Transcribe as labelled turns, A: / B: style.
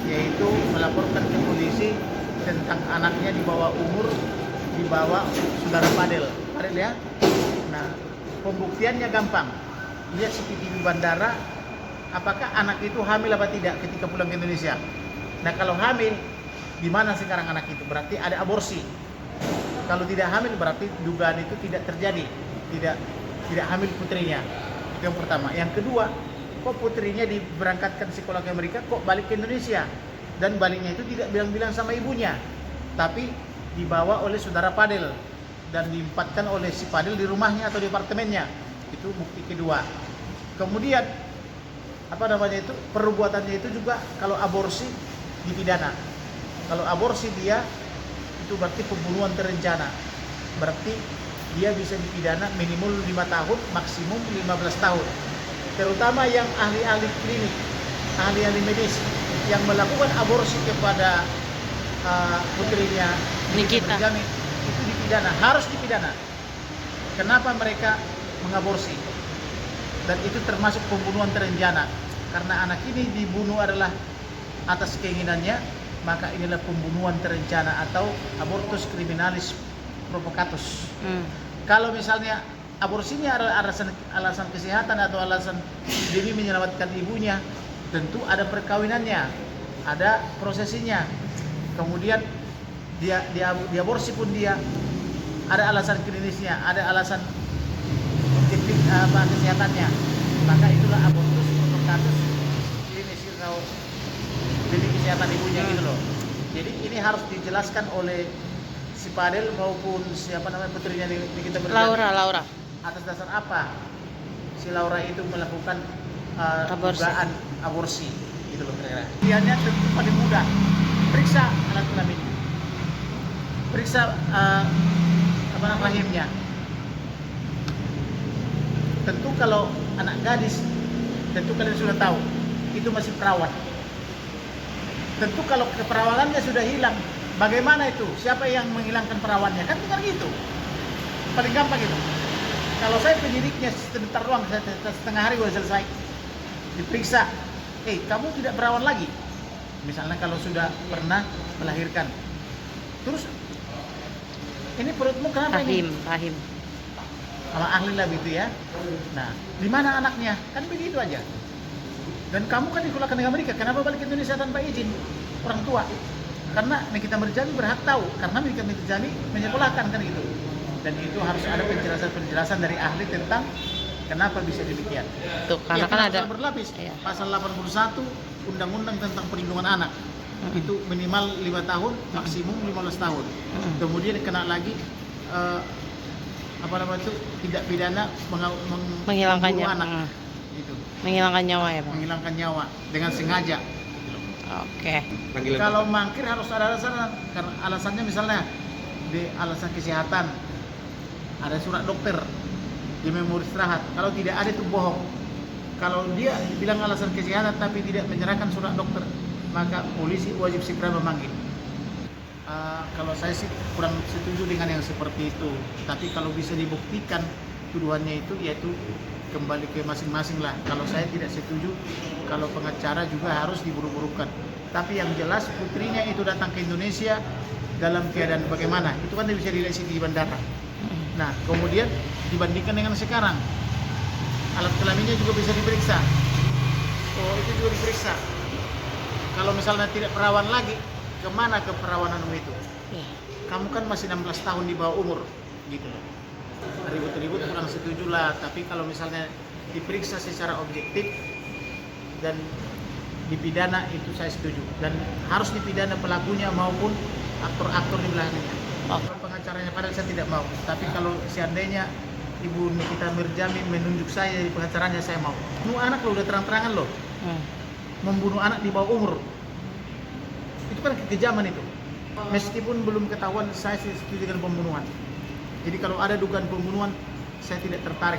A: yaitu melaporkan ke polisi tentang anaknya di bawah umur, dibawa saudara Fadel ya. Nah, pembuktiannya gampang. Lihat CCTV bandara, apakah anak itu hamil apa tidak ketika pulang ke Indonesia. Nah, kalau hamil, di mana sekarang anak itu? Berarti ada aborsi. Kalau tidak hamil berarti dugaan itu tidak terjadi, tidak hamil putrinya. Itu yang pertama. Yang kedua, kok putrinya diberangkatkan sekolah ke Amerika, kok balik ke Indonesia? Dan baliknya itu tidak bilang-bilang sama ibunya, tapi dibawa oleh saudara Fadel dan diempatkan oleh si Fadel di rumahnya atau di apartemennya. Itu bukti kedua. Kemudian perbuatannya itu juga kalau aborsi dipidana. Kalau aborsi dia itu berarti pembunuhan terencana. Berarti dia bisa dipidana minimal 5 tahun, maksimum 15 tahun. Terutama yang ahli-ahli klinik, ahli-ahli medis yang melakukan aborsi kepada putrinya
B: Nikita
A: itu dipidana, harus dipidana. Kenapa mereka mengaborsi? Dan itu termasuk pembunuhan terencana. Karena anak ini dibunuh adalah atas keinginannya, maka inilah pembunuhan terencana atau abortus criminalis provocatus. Kalau misalnya aborsinya adalah alasan kesehatan atau alasan demi menyelamatkan ibunya, tentu ada perkawinannya, ada prosesinya. Kemudian dia aborsi pun dia ada alasan klinisnya, ada alasan kesehatannya. Maka itulah abortus provocatus klinis atau demi kesehatan ibunya gitu loh. Jadi ini harus dijelaskan oleh si Fadel maupun putrinya Nikita
B: Laura.
A: Atas dasar apa si Laura itu melakukan dugaan aborsi gitu loh kira-kira. Pilihannya tentu paling mudah, periksa alat kelaminnya, periksa rahimnya. Tentu kalau anak gadis, tentu kalian sudah tahu itu masih perawan. Tentu kalau keperawanannya sudah hilang, bagaimana itu? Siapa yang menghilangkan perawannya? Kan tinggal gitu. Paling gampang itu. Kalau saya penyidiknya sebentar doang, setengah hari sudah selesai. Diperiksa, kamu tidak perawan lagi. Misalnya kalau sudah pernah melahirkan. Terus, ini perutmu kenapa ini?
B: Rahim.
A: Sama ahli lah gitu ya. Nah, di mana anaknya? Kan begitu aja. Dan kamu kan dikeluarkan dari Amerika, kenapa balik ke Indonesia tanpa izin orang tua? Karena Nikita Mirjani berhak tahu, karena Nikita Mirjani menyekolahkan kan gitu. Dan itu harus ada penjelasan dari ahli tentang kenapa bisa demikian.
B: Tuh, karena kan ada
A: berlapis. Iya. Pasal 81 Undang-Undang tentang Perlindungan Anak. Itu minimal 5 tahun, maksimum 15 tahun. Kemudian kena lagi tidak pidana
B: menghilangkan
A: anak. Itu.
B: Menghilangkan nyawa ya, Bang.
A: Menghilangkan nyawa dengan sengaja.
B: Oke.
A: Kalau mangkir harus ada alasan, karena alasannya misalnya di alasan kesehatan, ada surat dokter, dia mau istirahat. Kalau tidak ada itu bohong. Kalau dia bilang alasan kesehatan tapi tidak menyerahkan surat dokter, maka polisi wajib segera memanggil. Kalau saya sih kurang setuju dengan yang seperti itu. Tapi kalau bisa dibuktikan tuduhannya itu, yaitu kembali ke masing-masing lah. Kalau saya tidak setuju, kalau pengacara juga harus diburu-burukan. Tapi yang jelas putrinya itu datang ke Indonesia dalam keadaan bagaimana? Itu kan bisa dilihat di bandara. Nah, kemudian dibandingkan dengan sekarang, alat kelaminnya juga bisa diperiksa. Oh, itu juga diperiksa. Kalau misalnya tidak perawan lagi, kemana keperawananmu itu? Kamu kan masih 16 tahun di bawah umur, gitu loh. Ribut-ribut kurang setuju lah. Tapi kalau misalnya diperiksa secara objektif dan dipidana, itu saya setuju. Dan harus dipidana pelakunya maupun aktor-aktor di belakangnya. Pengacaranya padahal saya tidak mau. Tapi kalau seandainya Ibu Nikita Mirjani menunjuk saya jadi pengacaranya, saya mau. Bunuh anak loh, udah terang-terangan loh. Membunuh anak di bawah umur. Itu kan kekejaman itu. Meskipun belum ketahuan, saya setuju dengan pembunuhan. Jadi kalau ada dugaan pembunuhan, saya tidak tertarik.